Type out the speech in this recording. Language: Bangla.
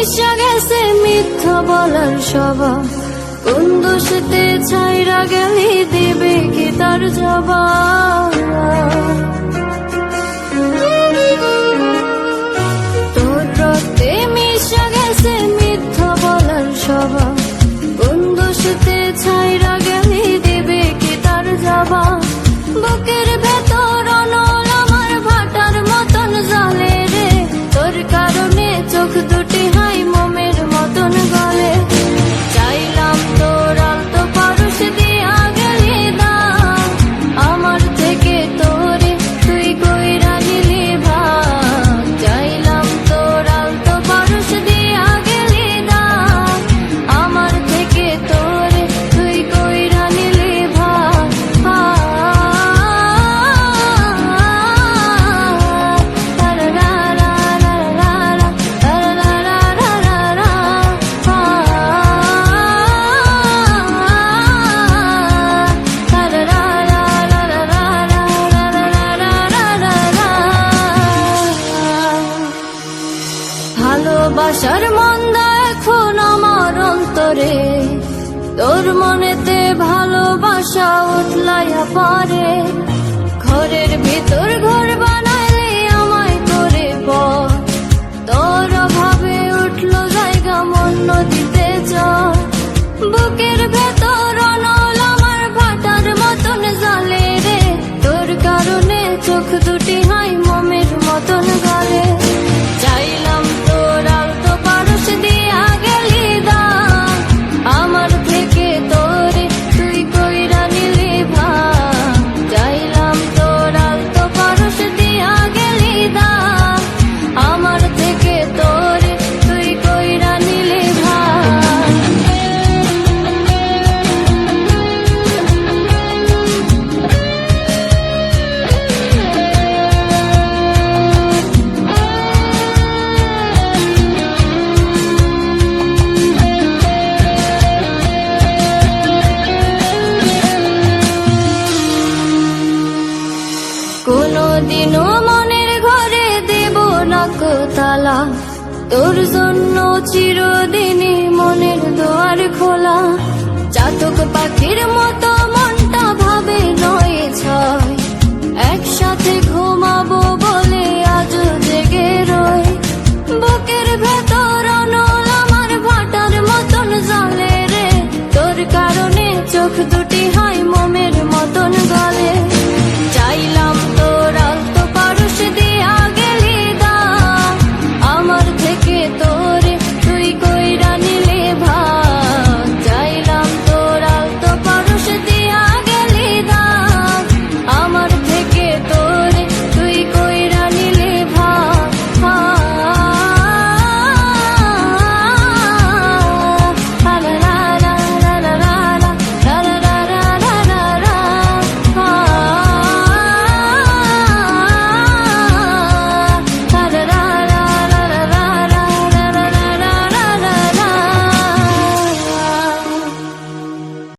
মিশা গেছে মিথ্যা বলার স্বভাব, কোন দোষেতে ছাইরা গেলি দিবে কি তার জবাব। তোর রক্তে মিশা গেছে মিথ্যা বলার স্বভাব, কোন দোষেতে ছাইরা গেলি দিবে কি তার জবাব। বুকের ভেতর অনল আমার ভাটার মতন জ্বলে রে, তোর কারণে চোখ দুটি হাই মোমের মতন গলে। চাইলাম তোর আলতো পারুষ দিয়া গেলি দাম, আমার থেকে তোরে তুই কইরা নিলি ভাগ। চাইলাম তোর আলতো পারুষ দিয়া গেলি দাম, আমার থেকে তোরে তুই কইরা নিলি ভাগ। ভালোবাসার মন্দা এখন আমার অন্তরে, তোর মনেতে ভালোবাসা উতলাইয়া পারে। ঘরের ভিতর ঘর বানাইলে আমায় করে পর, তোর অভাবে উঠলো জায়গা মন নদীতে চর। বুকের ভেতর অনল আমার ভাটার মতন জ্বলে রে, তোর কারণে চোখ দুটি হাই মোমের মতন গলে। চাইলাম তোর আলতো পারুষ দিয়া গেলি দাম, আমার থেকে তোরে তুই কইরা নিলি ভাগ। চাইলাম তোর আলতো পারুষ দিয়া গেলি দাম, আমার থেকে তোরে তুই কইরা নিলি ভাগ। কোনদিনও মনের ঘরে দেব না কো তালা, তোর জন্য চিরদিনই মনের দুয়ার খোলা। চাতক পাখির মতো মনটা ভাবে নয় ছয়, একসাথে ঘুমাবো বলে আজ জেগে রয়। বুকের ভেতর অনল আমার ভাটার মতন জ্বলে রে, তোর কারণে চোখ